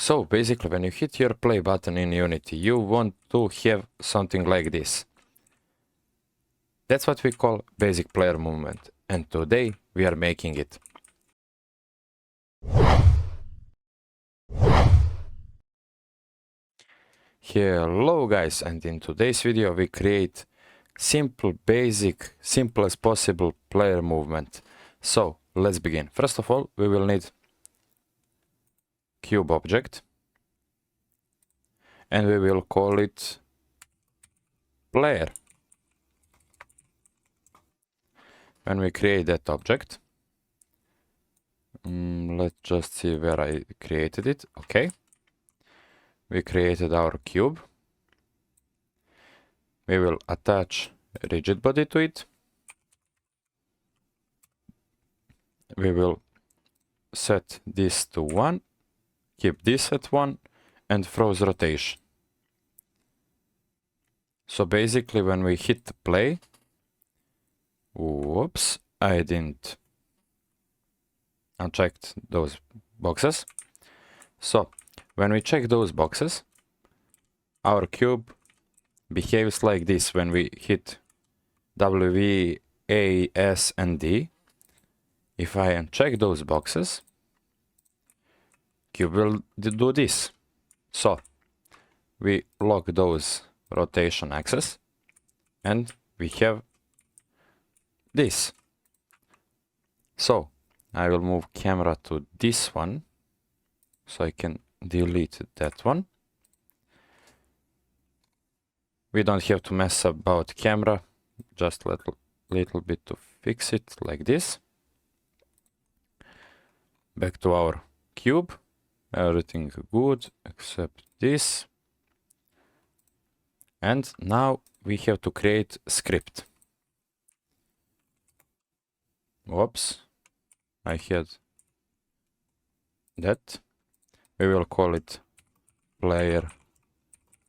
So basically, when you hit your play button in Unity, you want to have something like this. That's what we call basic player movement, and today we are making it. Hello guys, and in today's video we create simple, basic, simplest possible player movement. So let's begin. First of all, we will need cube object, and we will call it player. When we create that object, let's just see where I created it. Okay, we created our cube. We will attach rigid body to it. We will set this to 1, keep this at 1, and froze rotation. So basically when we hit play, whoops, I didn't uncheck those boxes. So when we check those boxes, our cube behaves like this when we hit W, V, A, S, and D. If I uncheck those boxes, cube will do this. So we lock those rotation axes and we have this. So I will move camera to this one so I can delete that one. We don't have to mess about camera, just a little bit to fix it like this. Back to our cube, everything good except this. And now we have to create script. Whoops, I had that. We will call it player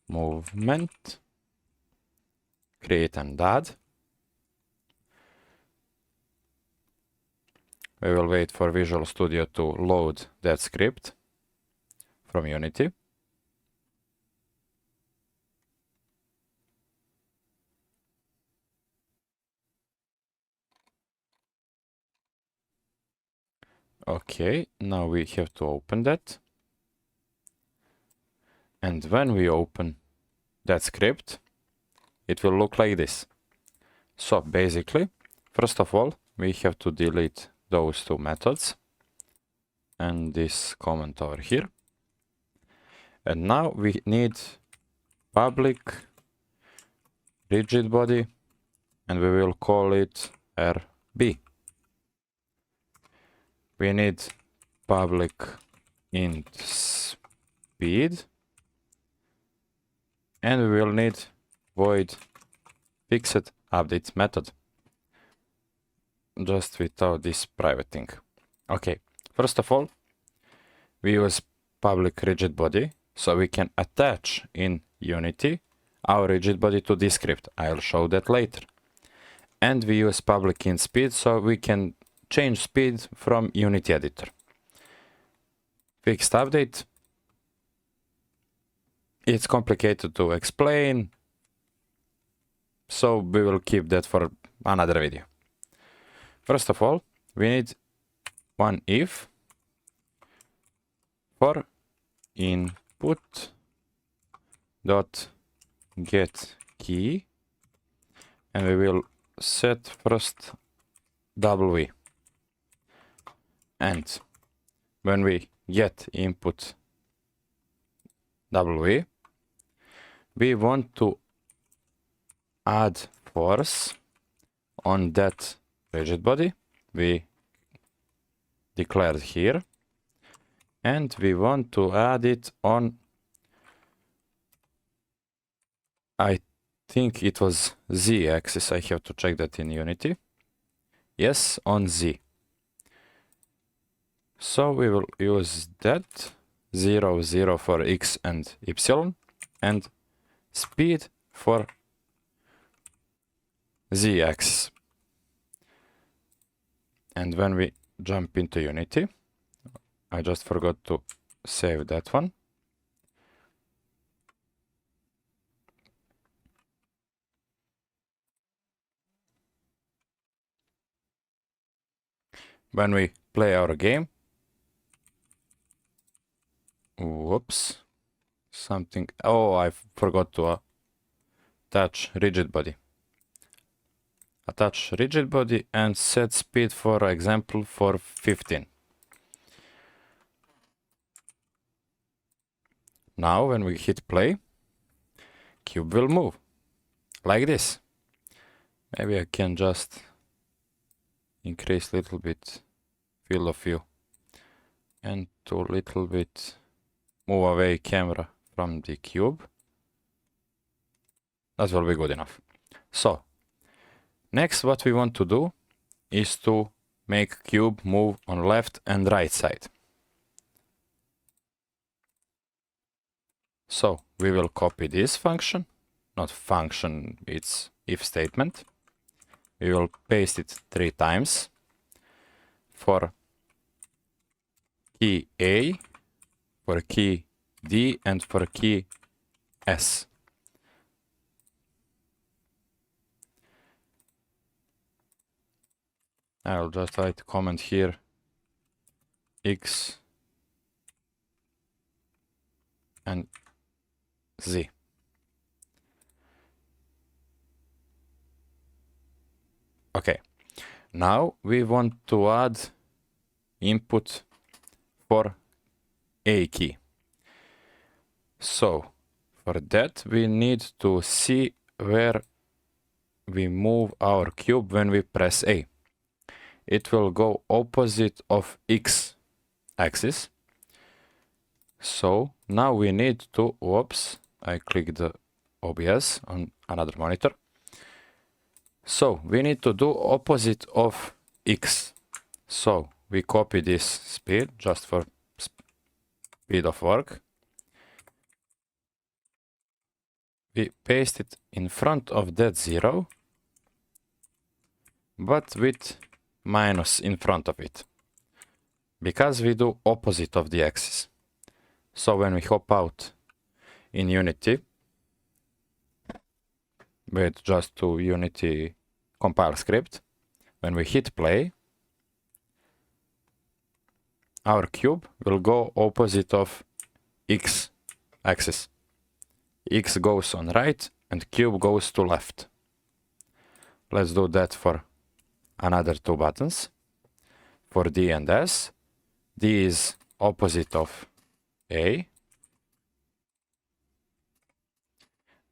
movement. Create and add. We will wait for Visual Studio to load that script from Unity. Okay, now we have to open that. And when we open that script, it will look like this. So basically, first of all, we have to delete those two methods and this comment over here. And now we need public rigid body, and we will call it RB. We need public int speed, and we will need void fixed update method, just without this private thing. Okay, first of all, we use public rigid body so we can attach in Unity our rigid body to this script. I'll show that later. And we use public int speed so we can change speed from Unity editor. Fixed update. It's complicated to explain, so we will keep that for another video. First of all, we need one if for input dot get key, and we will set first W. And when we get input W, we want to add force on that rigid body we declared here, and we want to add it on, I think it was Z axis. I have to check that in Unity. Yes, on Z. So we will use that 0, 0 for X and Y, and speed for Z axis. And when we jump into Unity, I just forgot to save that one. when we play our game, whoops, something, oh, I forgot to attach rigid body. Attach rigid body and set speed, for example, for 15. Now when we hit play, cube will move like this. Maybe I can just increase little bit field of view and to little bit move away camera from the cube. That will be good enough. So next what we want to do is to make cube move on left and right side. So we will copy this function, not function, it's if statement. We will paste it 3 times for key A, for key D, and for key S. I'll just write a comment here, X and Z. Okay, now we want to add input for A key. So for that we need to see where we move our cube when we press A. It will go opposite of X axis. So now we need to, whoops, I clicked the OBS on another monitor. So we need to do opposite of X. So we copy this speed just for speed of work. We paste it in front of that 0, but with minus in front of it, because we do opposite of the axis. So when we hop out in Unity, with just to Unity compile script, when we hit play, our cube will go opposite of X axis. X goes on right and cube goes to left. Let's do that for another 2 buttons. For D and S, D is opposite of A,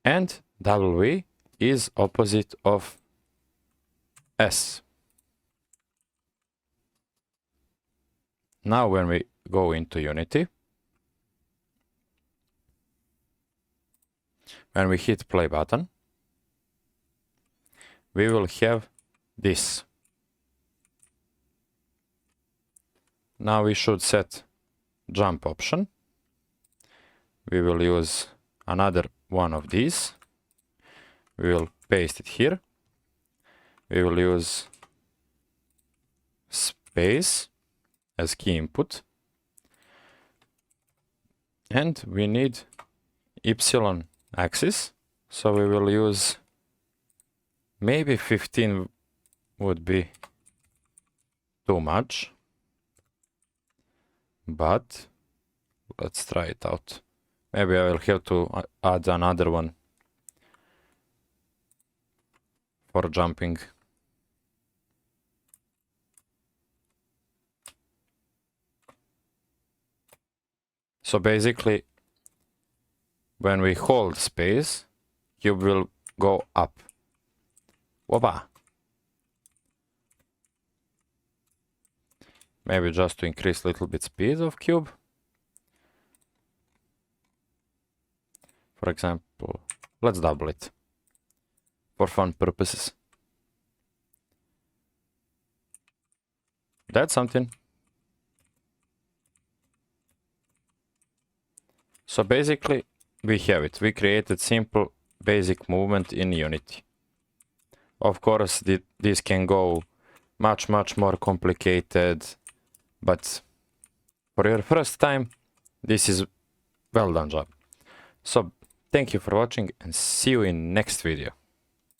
and W is opposite of S. Now when we go into Unity, when we hit play button, we will have this. Now we should set jump option. We will use another one of these. We will paste it here. We will use space as key input. And we need Y axis. So we will use, maybe 15 would be too much, but let's try it out. Maybe I will have to add another one for jumping. So basically, when we hold space, cube will go up. Whoa! Maybe just to increase a little bit speed of cube. For example, let's double it for fun purposes. That's something. So basically, we have it. We created simple basic movement in Unity. Of course, this can go much more complicated, but for your first time, this is well done job. So thank you for watching and see you in next video.